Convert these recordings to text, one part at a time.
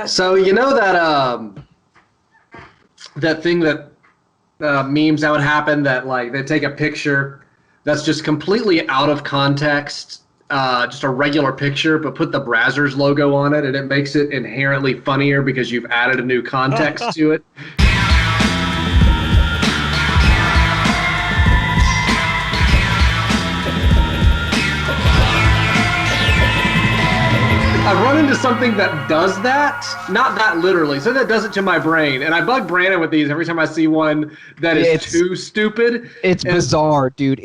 So you know that thing that memes that would happen that like they take a picture that's just completely out of context, just a regular picture, but put the Brazzers logo on it, and it makes it inherently funnier because you've added a new context to it. I've run into something that does that, not that literally, so that does it to my brain. And I bug Brandon with these every time I see one that is too stupid. It's bizarre, dude.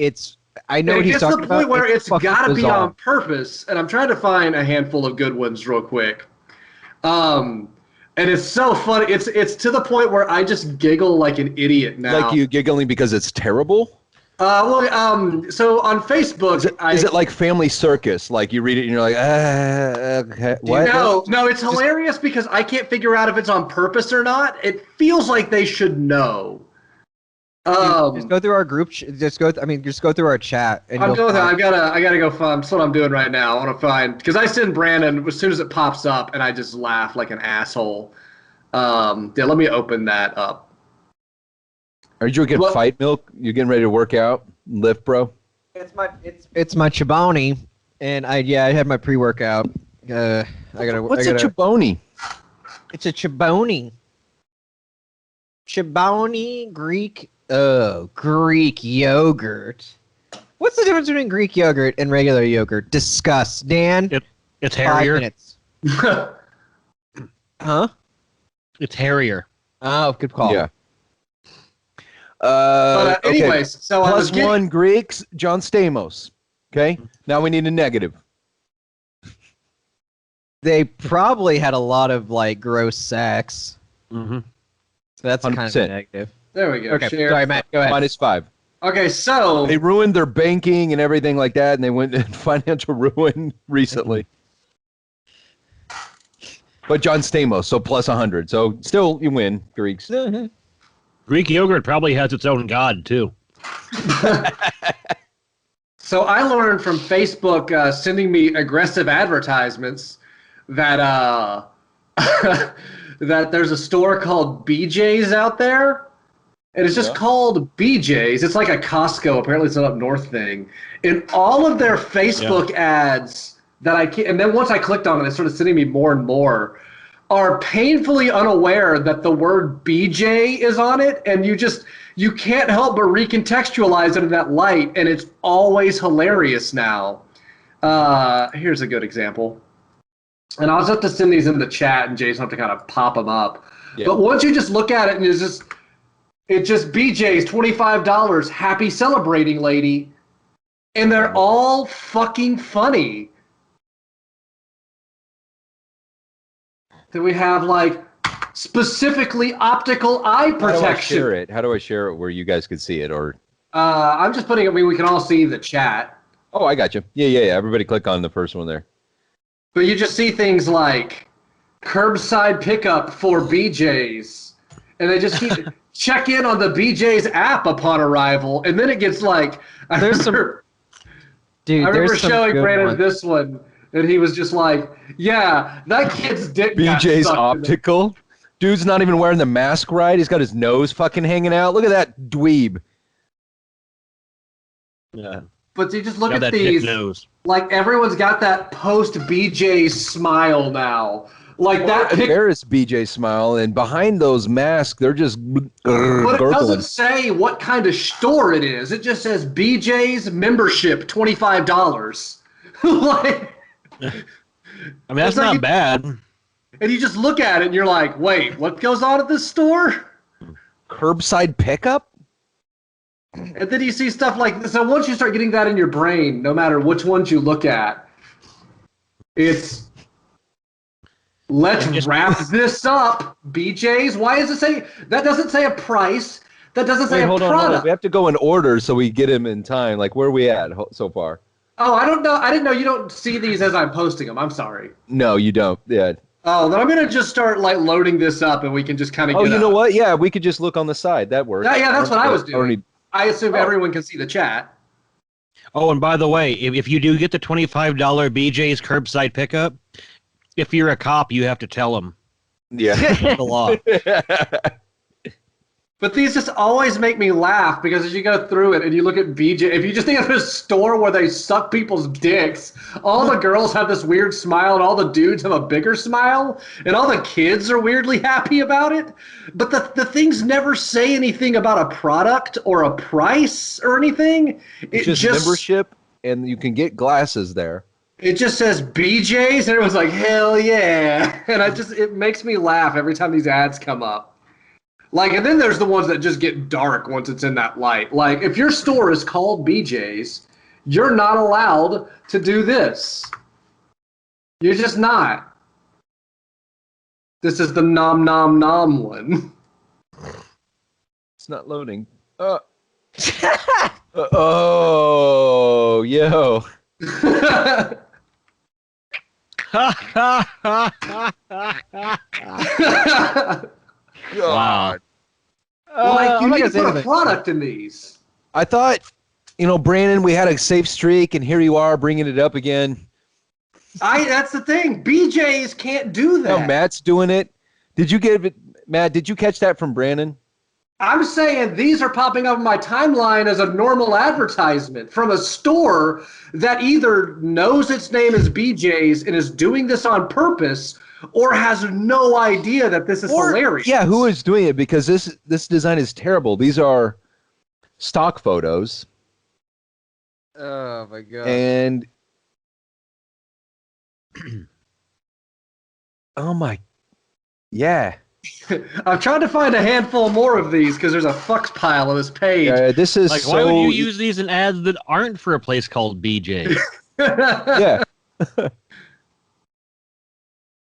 I know what he's talking about. It gets to the point where it's got to be on purpose, and I'm trying to find a handful of good ones real quick. And it's so funny. It's to the point where I just giggle like an idiot now. Like you giggling because it's terrible? So on Facebook, is it like Family Circus? Like you read it and you're like, okay, what? No, it's hilarious because I can't figure out if it's on purpose or not. It feels like they should know. Just go through our group. Just go through our chat. And I'm going. I gotta go find. That's what I'm doing right now. I want to find because I send Brandon as soon as it pops up, and I just laugh like an asshole. Yeah, let me open that up. Are you drinking Fight Milk? You getting ready to work out, lift, bro? It's my Chobani, and I had my pre-workout. What's a Chobani? It's a Chobani. Chobani Greek yogurt. What's the difference between Greek yogurt and regular yogurt? Discuss, Dan. It's hairier. 5 minutes. Huh? It's hairier. Oh, good call. Yeah. Anyways, okay. So plus one Greeks, John Stamos. Okay, now we need a negative. They probably had a lot of like gross sex. Mm-hmm. So that's 100%. Kind of a negative. There we go. Okay, sorry, Matt. Go ahead. -5. Okay, so they ruined their banking and everything like that, and they went in financial ruin recently. But John Stamos, so plus 100. So still, you win, Greeks. Greek yogurt probably has its own god, too. So I learned from Facebook sending me aggressive advertisements that that there's a store called BJ's out there. And it's just called BJ's. It's like a Costco. Apparently it's an up north thing. And all of their Facebook ads that and then once I clicked on it, they started sending me more and more, are painfully unaware that the word BJ is on it, and you can't help but recontextualize it in that light, and it's always hilarious now. Here's a good example. And I'll just have to send these in the chat, and Jason will have to kind of pop them up. Yeah. But once you just look at it, and it's just BJ's, $25, happy celebrating lady, and they're all fucking funny. Then we have like specifically optical eye protection. How do I share it where you guys can see it? Or I'm just putting it. I mean, we can all see the chat. Oh, I got you. Yeah. Everybody click on the first one there. But you just see things like curbside pickup for BJ's, and they just keep check in on the BJ's app upon arrival, and then it gets like I remember showing Brandon this one. And he was just like, yeah, that kid's dick BJ's optical. Dude's not even wearing the mask right. He's got his nose fucking hanging out. Look at that dweeb. Yeah. But you just look at these. Like everyone's got that post BJ smile now. Like that embarrassed BJ smile, and behind those masks, they're just but it doesn't say what kind of store it is. It just says BJ's membership, $25. Like I mean, that's not bad. And you just look at it and you're like, wait, what goes on at this store? Curbside pickup? And then you see stuff like this. So once you start getting that in your brain, no matter which ones you look at, it's let's wrap this up, BJ's. Why does it say that? Doesn't say a price. That doesn't say a product. Hold on. We have to go in order so we get him in time. Like, where are we at so far? Oh, I don't know. I didn't know you don't see these as I'm posting them. I'm sorry. No, you don't. Yeah. Oh, then I'm going to just start like loading this up and we can just kind of get you know what? Yeah, we could just look on the side. That works. Yeah, that's what I was doing. I assume everyone can see the chat. Oh, and by the way, if you do get the $25 BJ's curbside pickup, if you're a cop, you have to tell them. Yeah. The law. But these just always make me laugh because as you go through it and you look at BJ, if you just think of a store where they suck people's dicks, all the girls have this weird smile and all the dudes have a bigger smile and all the kids are weirdly happy about it. But the things never say anything about a product or a price or anything. It's just membership, and you can get glasses there. It just says BJ's and everyone's like, hell yeah. And it makes me laugh every time these ads come up. Like, and then there's the ones that just get dark once it's in that light. Like, if your store is called BJ's, you're not allowed to do this. You're just not. This is the nom nom nom one. It's not loading. Oh, yo. Wow. Like, you need to put a product in these. I thought, Brandon, we had a safe streak, and here you are bringing it up again. That's the thing. BJ's can't do that. No, Matt's doing it. Matt, did you catch that from Brandon? I'm saying these are popping up in my timeline as a normal advertisement from a store that either knows its name is BJ's and is doing this on purpose or has no idea that this is hilarious. Yeah, who is doing it? Because this design is terrible. These are stock photos. Oh my god. And oh my, yeah. I'm trying to find a handful more of these because there's a fucks pile on this page. This is like, why would you use these in ads that aren't for a place called BJ? Yeah.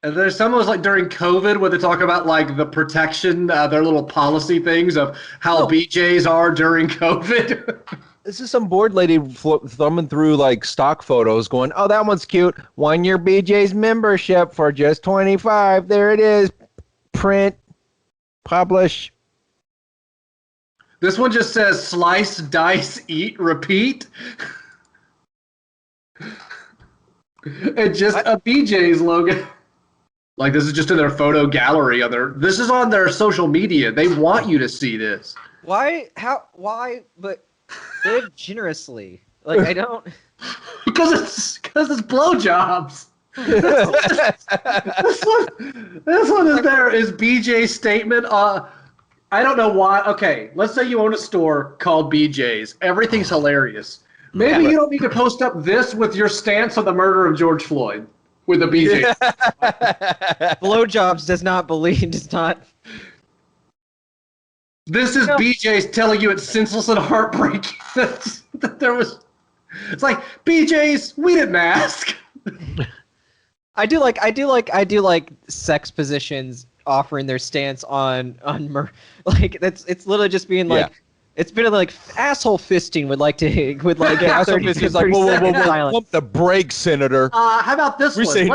And there's some of those like during COVID where they talk about like the protection, their little policy things of how BJs are during COVID. This is some bored lady thumbing through like stock photos going, oh, that one's cute. 1 year BJ's membership for just $25. There it is. Print. Publish. This one just says slice, dice, eat, repeat. And just a BJ's logo. Like, this is just in their photo gallery. This is on their social media. They want you to see this. Why? But live generously. Like, I don't... Because it's blowjobs. This one is there is BJ's statement. I don't know why. Okay, let's say you own a store called BJ's. Everything's hilarious. Maybe you don't need to post up this with your stance on the murder of George Floyd. With the BJ. Blowjobs does not. This is BJ's telling you it's senseless and heartbreaking that there was. It's like BJ's. We didn't ask. I do like sex positions offering their stance on like it's literally just being like. Yeah. It's been like asshole fisting would like asshole fisting is like whoa, pump the brakes, Senator. How about this one?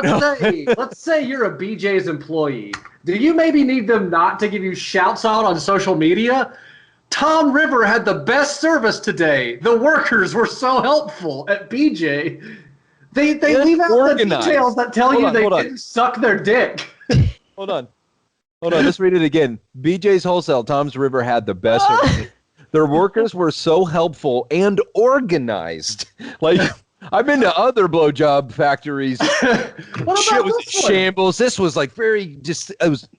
Let's say you're a BJ's employee. Do you maybe need them not to give you shouts out on social media? Tom River had the best service today. The workers were so helpful at BJ. They leave out the details that tell you they didn't suck their dick. Hold on, let's read it again. BJ's Wholesale, Tom's River had the best service. Their workers were so helpful and organized. Like, I've been to other blowjob factories. Shit was in shambles. This was like it was,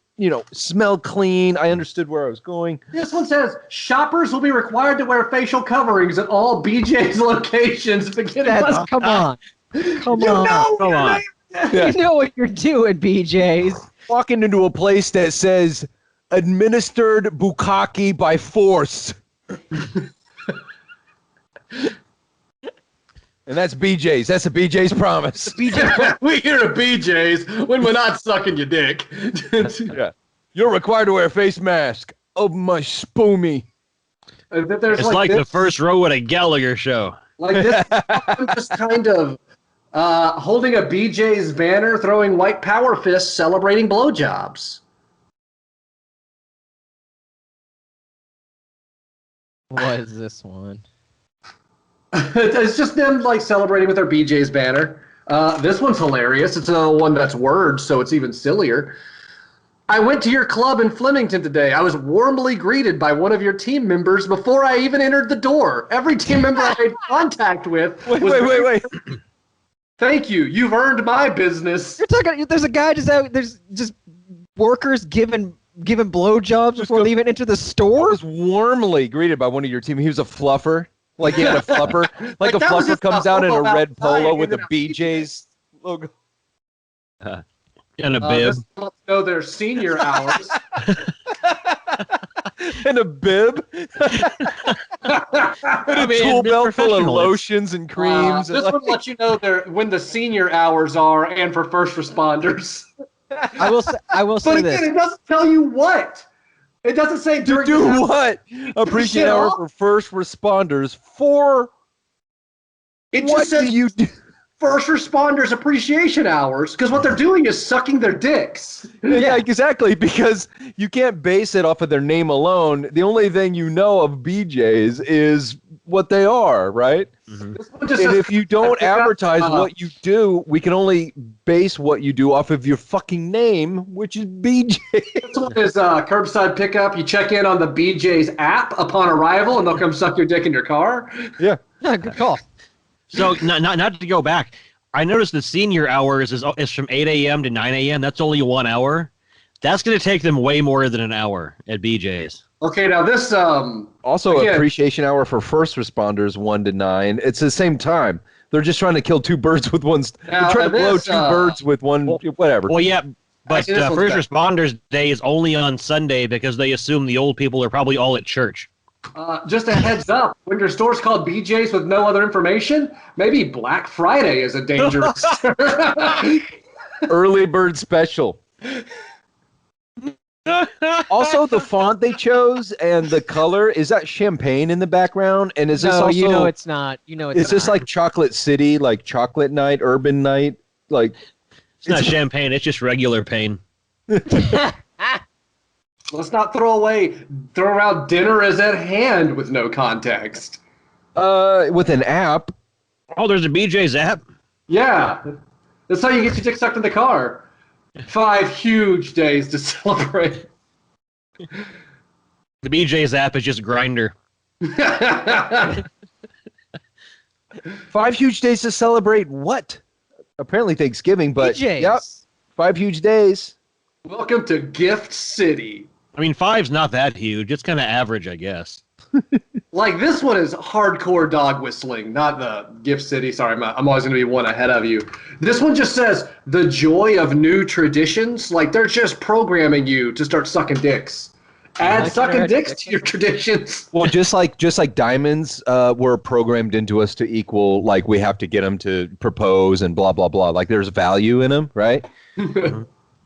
smelled clean. I understood where I was going. This one says, shoppers will be required to wear facial coverings at all BJ's locations beginning. Come on. Come on. You know what you're doing, BJ's. Walking into a place that says, administered bukkake by force. And that's BJ's. That's a BJ's promise. We here at BJ's when we're not sucking your dick. Yeah. You're required to wear a face mask. Oh, my spoomy. It's like the first row at a Gallagher show. Like this, I'm just kind of holding a BJ's banner, throwing white power fists, celebrating blowjobs. What is this one? It's just them like celebrating with their BJ's banner. This one's hilarious. It's another one that's words, so it's even sillier. I went to your club in Flemington today. I was warmly greeted by one of your team members before I even entered the door. Every team member I made contact with. Wait. Thank you. You've earned my business. You're talking. There's a guy just out. There's just workers giving blowjobs before they even enter the I store. was warmly greeted by one of your team. He was a fluffer. Like he had a fluffer. Like a fluffer comes out in a red polo with a BJ's logo. And a bib. This lets know their senior hours. And a bib. And a tool belt full of lotions and creams. This would let you know when the senior hours are and for first responders. I will say But again, this. it doesn't tell you what. It doesn't say To during do what? Appreciate hour for first responders. For It what just says do you do? first responders appreciation hours because what they're doing is sucking their dicks. Yeah, exactly. Because you can't base it off of their name alone. The only thing you know of BJs is what they are, right? Mm-hmm. And if you don't advertise what you do, we can only base what you do off of your fucking name, which is BJ. This one is curbside pickup. You check in on the BJ's app upon arrival, and they'll come suck your dick in your car. Yeah. Yeah, good call. So not to go back, I noticed the senior hours is from 8 a.m. to 9 a.m. That's only 1 hour. That's going to take them way more than an hour at BJ's. Okay, now this Also, again, appreciation hour for first responders, 1 to 9. It's the same time. They're just trying to kill two birds with one. They're trying to blow two birds with one. Whatever. Well, yeah, but Actually, this First one's Responders Day is only on Sunday because they assume the old people are probably all at church. just a heads up, when your store's called BJ's with no other information, maybe Black Friday is a dangerous Early bird special. Also, the font they chose and the color, is that champagne in the background? And is this No, also, you know it's not. You know it's is this not. like Chocolate City, like Chocolate Night, Urban Night? Like, It's not champagne, it's just regular pain. Let's not throw around dinner is at hand with no context. with an app. Oh, there's a BJ's app? Yeah. That's how you get your dick sucked in the car. 5 huge days to celebrate. The BJ's app is just Grinder. 5 huge days to celebrate what? Apparently Thanksgiving, but BJ's. yep, 5 huge days. Welcome to Gift City. I mean, 5's not that huge. It's kind of average, I guess. Like, this one is hardcore dog whistling, not the Gift City. Sorry, I'm always going to be one ahead of you. This one just says, the joy of new traditions. Like, they're just programming you to start sucking dicks. Add sucking dicks to your traditions. Well, just like diamonds were programmed into us to equal, like, we have to get them to propose and blah, blah, blah. Like, there's value in them, right?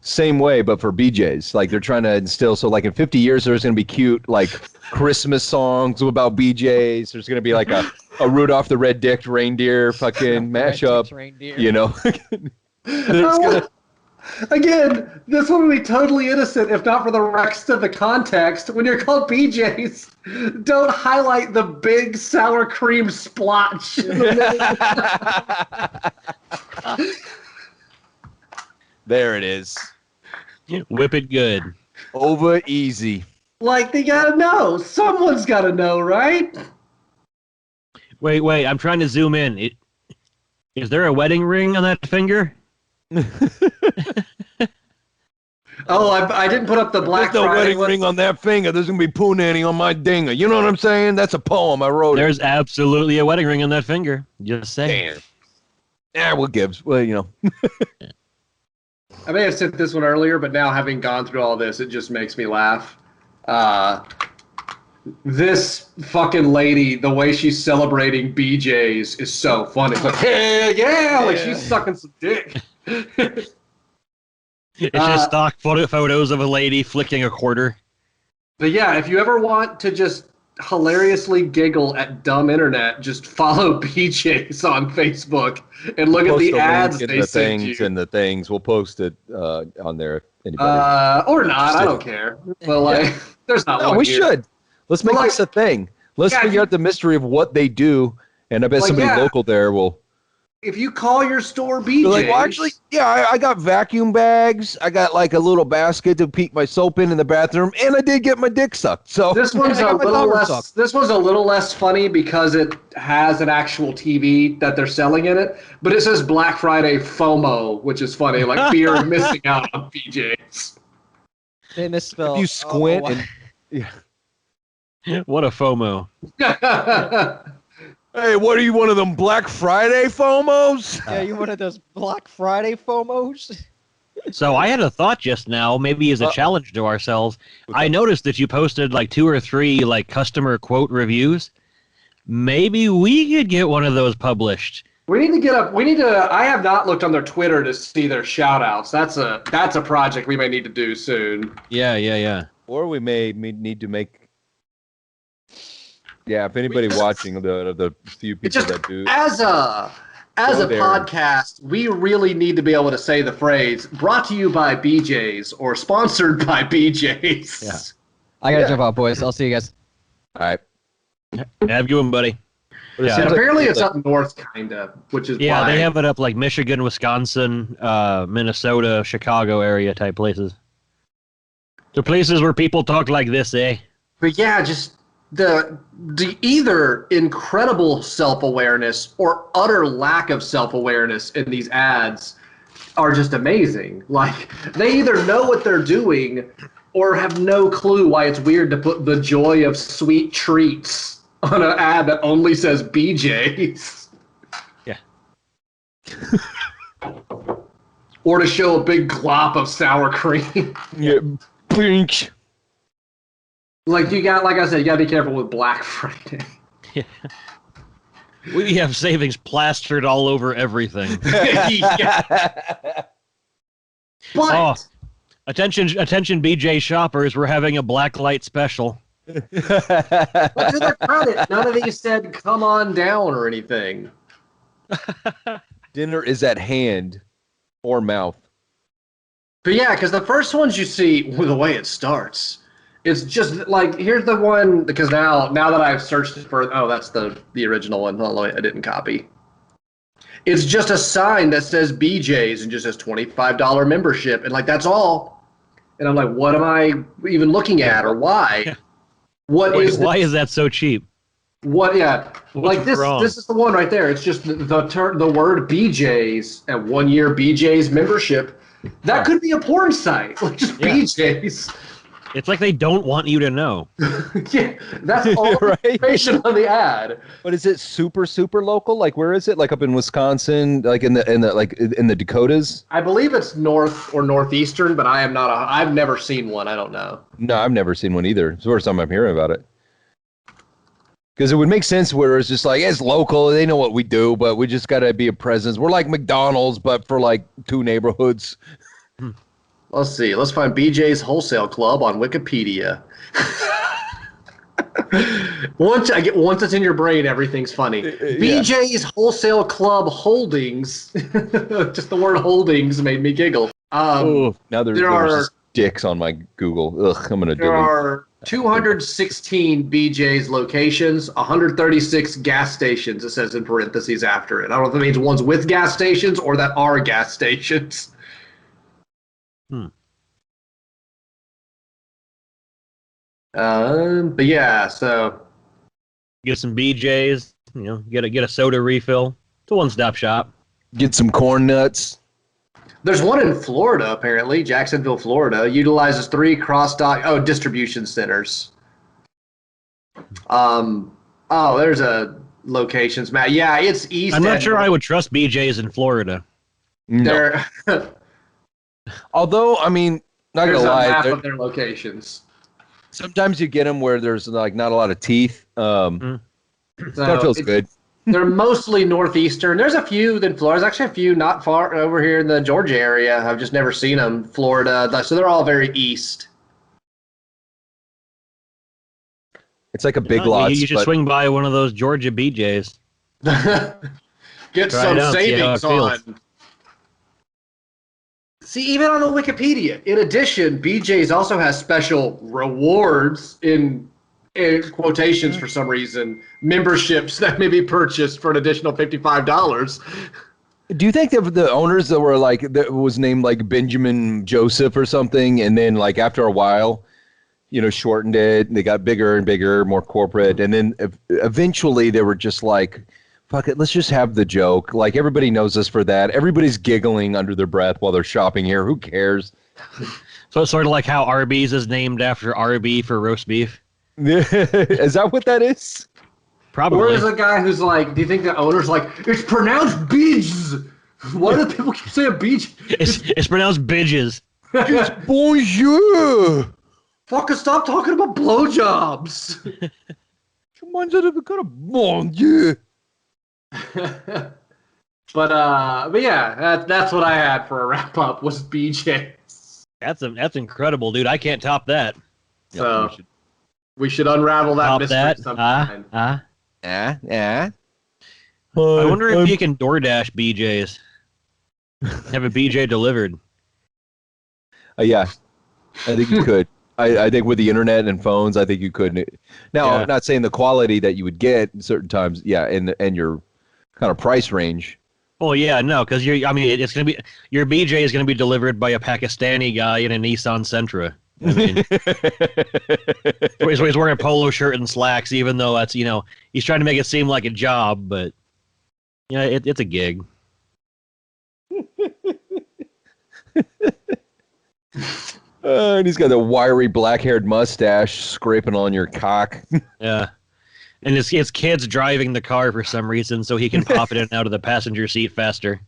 Same way, but for BJ's. Like, they're trying to instill, so like in 50 years, there's going to be cute, like, Christmas songs about BJ's. There's going to be like a Rudolph the Red-Dicked Reindeer fucking mashup, you know? Again, this one would be totally innocent if not for the rest of the context. When you're called BJ's, don't highlight the big sour cream splotch. There it is. Whip it good. Over easy. Like, they gotta know. Someone's gotta know, right? Wait, I'm trying to zoom in. Is there a wedding ring on that finger? Oh, I didn't put up the Black There's no Friday wedding one. ring on that finger. There's going to be poo nanny on my dinger. You know what I'm saying? That's a poem. I wrote There's absolutely a wedding ring on that finger. Just saying. Damn. Yeah, what gives? Well, you know. I may have sent this one earlier, but now having gone through all this, it just makes me laugh. This fucking lady, the way she's celebrating BJ's is so funny. It's like, hey, yeah, like she's sucking some dick. It's just stock photos of a lady flicking a quarter. But yeah, if you ever want to just hilariously giggle at dumb internet, just follow BJ's on Facebook and look at the ads they send you. And the things. We'll post it on there if anybody. Or not, I don't care. But like, there's not one we here. should. Let's make this a thing. Let's figure out the mystery of what they do, and I bet somebody local there will. if you call your store They're BJ's, like, well, actually, yeah, I got vacuum bags. I got like a little basket to peek my soap in the bathroom, and I did get my dick sucked. So this one's a little less. This one's a little less funny because it has an actual TV that they're selling in it, but it says Black Friday FOMO, which is funny, like fear of missing out on BJ's. They misspelled. if you squint and What a FOMO. hey, what are you, one of them Black Friday FOMOs? Yeah, you one of those Black Friday FOMOs? So I had a thought just now, maybe as a challenge to ourselves. I noticed that you posted like 2 or 3 like customer quote reviews. Maybe we could get one of those published. We need to get up. We need to. I have not looked on their Twitter to see their shout outs. That's a project we may need to do soon. Yeah. Or we may need to make. Yeah, if anybody watching the few people Just that do. as a there. podcast, we really need to be able to say the phrase "brought to you by BJ's" or "sponsored by BJ's." Yeah. I gotta jump out, boys. I'll see you guys. All right. Have a good one, buddy. But it Yeah. seems And like- apparently it's up north, kind of, which is Yeah, why. they have it up like Michigan, Wisconsin, Minnesota, Chicago area type places. The places where people talk like this, eh? But yeah, just the either incredible self-awareness or utter lack of self-awareness in these ads are just amazing. Like, they either know what they're doing or have no clue why it's weird to put the joy of sweet treats on an ad that only says BJ's. Yeah. Or to show a big glop of sour cream. Yeah. Blink. Like I said, you gotta be careful with Black Friday. We have savings plastered all over everything. Yeah. But Oh, attention, BJ shoppers, we're having a black light special. but to their credit, none of these said "come on down" or anything. Dinner is at hand or mouth. But yeah, because the first ones you see, well, the way it starts, it's just like, here's the one, because now that I've searched for, that's the original one. Hold on, I didn't copy. It's just a sign that says BJ's and just says $25 membership, and like that's all. And I'm like, what am I even looking at, or why? Yeah. Why is that so cheap? What? Yeah, What's like this. wrong? This is the one right there. It's just the word BJ's and 1 year BJ's membership. That could be a porn site. Like just Yeah. BJ's. It's like they don't want you to know. Yeah, that's all the Right. information on the ad. But is it super local? Like where is it? Like up in Wisconsin, like in the Dakotas? I believe it's north or northeastern, but I've never seen one. I don't know. No, I've never seen one either. It's the first time I'm hearing about it. Because it would make sense where it's just like, it's local, they know what we do, but we just got to be a presence. We're like McDonald's, but for like 2 neighborhoods. Let's see. Let's find BJ's Wholesale Club on Wikipedia. Once it's in your brain, everything's funny. BJ's Wholesale Club Holdings. Just the word holdings made me giggle. Now there's are just dicks on my Google. Ugh, I'm gonna there delete. are 216 BJ's locations, 136 gas stations. It says in parentheses after it. I don't know if that means ones with gas stations or that are gas stations. But yeah, so Get some BJ's, get a soda refill. It's a one-stop shop. Get some corn nuts. there's one in Florida apparently, Jacksonville, Florida, utilizes 3 cross-dock distribution centers. There's a locations map. Yeah, it's east. I'm not sure I would trust BJ's in Florida. No. There, Although, I mean, not there's gonna a lie, map of their locations. sometimes you get them where there's like not a lot of teeth. That So feels it's- good. They're mostly northeastern. There's a few in Florida. There's actually a few not far over here in the Georgia area. I've just never seen them. Florida. So they're all very east. It's like a big You lot. You should swing by one of those Georgia BJ's. Get Try some it out, see how it savings on. feels. See, even on the Wikipedia. In addition, BJ's also has special rewards in quotations for some reason, memberships that may be purchased for an additional $55. Do you think that the owners that were like that was named like Benjamin Joseph or something, and then like after a while, shortened it, and they got bigger and bigger, more corporate, and then eventually they were just like, fuck it, let's just have the joke. Like everybody knows us for that. Everybody's giggling under their breath while they're shopping here. Who cares? So it's sort of like how Arby's is named after RB for roast beef. Is that what that is? Probably. Or is a guy who's like, do you think the owner's like, it's pronounced Beej? Why do people keep saying Beej? It's pronounced Bidges. It's bonjour. Fucking stop talking about blowjobs. Come on, got a bonjour. But yeah, that's what I had for a wrap up was BJ. That's incredible, dude. I can't top that. So we should unravel that Top mystery that. sometime. I I wonder if you can DoorDash BJ's. Have a BJ delivered. Yeah, I think you could. I think with the internet and phones, I think you could. Now, I'm not saying the quality that you would get certain times, and your kind of price range. Oh yeah, no, because it's gonna be your BJ is gonna be delivered by a Pakistani guy in a Nissan Sentra. I mean, he's wearing a polo shirt and slacks, even though that's he's trying to make it seem like a job, but it's a gig. And he's got a wiry black-haired mustache scraping on your cock. Yeah. And his kid's driving the car for some reason, so he can pop it in and out of the passenger seat faster.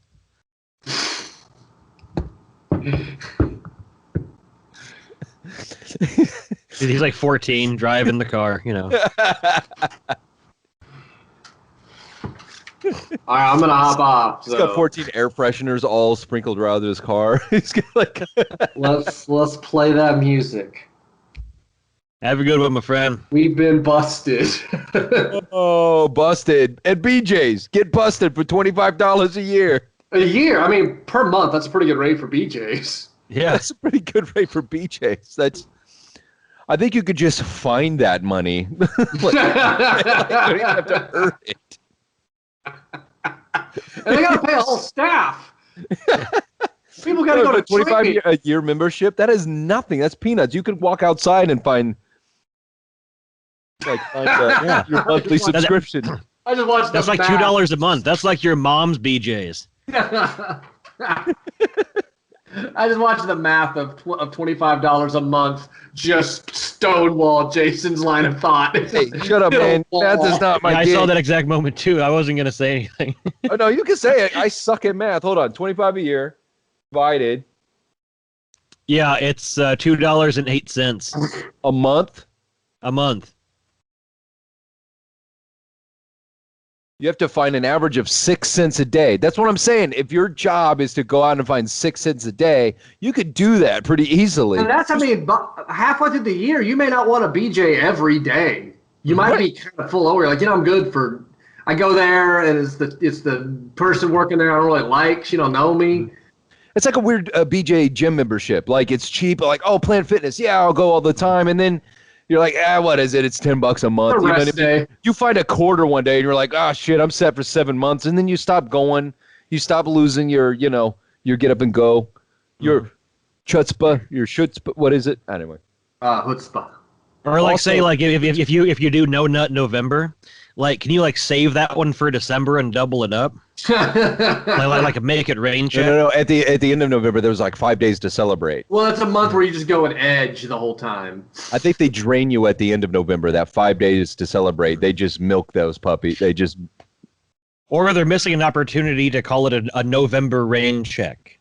He's like 14, driving the car, All right, I'm gonna hop off. He's got 14 air fresheners all sprinkled around his car. He's got like let's play that music. Have a good one, my friend. We've been busted. Oh, busted at BJ's. Get busted for $25 a year. A year? I mean, per month. That's a pretty good rate for BJ's. Yeah, that's a pretty good rate for BJ's. I think you could just find that money. You don't even have to earn it. And they gotta pay a whole staff. People gotta go to 25 a year membership. That is nothing. That's peanuts. You could walk outside and find your monthly subscription. I just watched. That's like $2 a month. That's like your mom's BJ's. I just watched the math of $25 a month. Just stonewall Jason's line of thought. Hey, shut up, man. Math is not my gig. I saw that exact moment too. I wasn't gonna say anything. Oh no, you can say it. I suck at math. Hold on, 25 a year divided. Yeah, it's $2.08 a month. A month. You have to find an average of 6 cents a day. That's what I'm saying. If your job is to go out and find 6 cents a day, you could do that pretty easily. And that's, halfway through the year, you may not want a BJ every day. You might be kind of full over. Like, I'm good for. I go there, and it's the person working there I don't really like. She don't know me. It's like a weird BJ gym membership. Like, it's cheap. Like, oh, Planet Fitness. Yeah, I'll go all the time. And then you're like, what is it? It's $10 a month. A rest day. You find a quarter one day, and you're like, oh, shit, I'm set for 7 months. And then you stop going. You stop losing your get up and go. Your chutzpah, your schutzpah. What is it? Anyway. Chutzpah. Or like, also, say, like, if you do No Nut November, like, can you, like, save that one for December and double it up? like make it rain check? No. At the end of November, there was like 5 days to celebrate. Well, it's a month where you just go and edge the whole time. I think they drain you at the end of November, that 5 days to celebrate. They just milk those puppies. They just... Or they're missing an opportunity to call it a November rain check.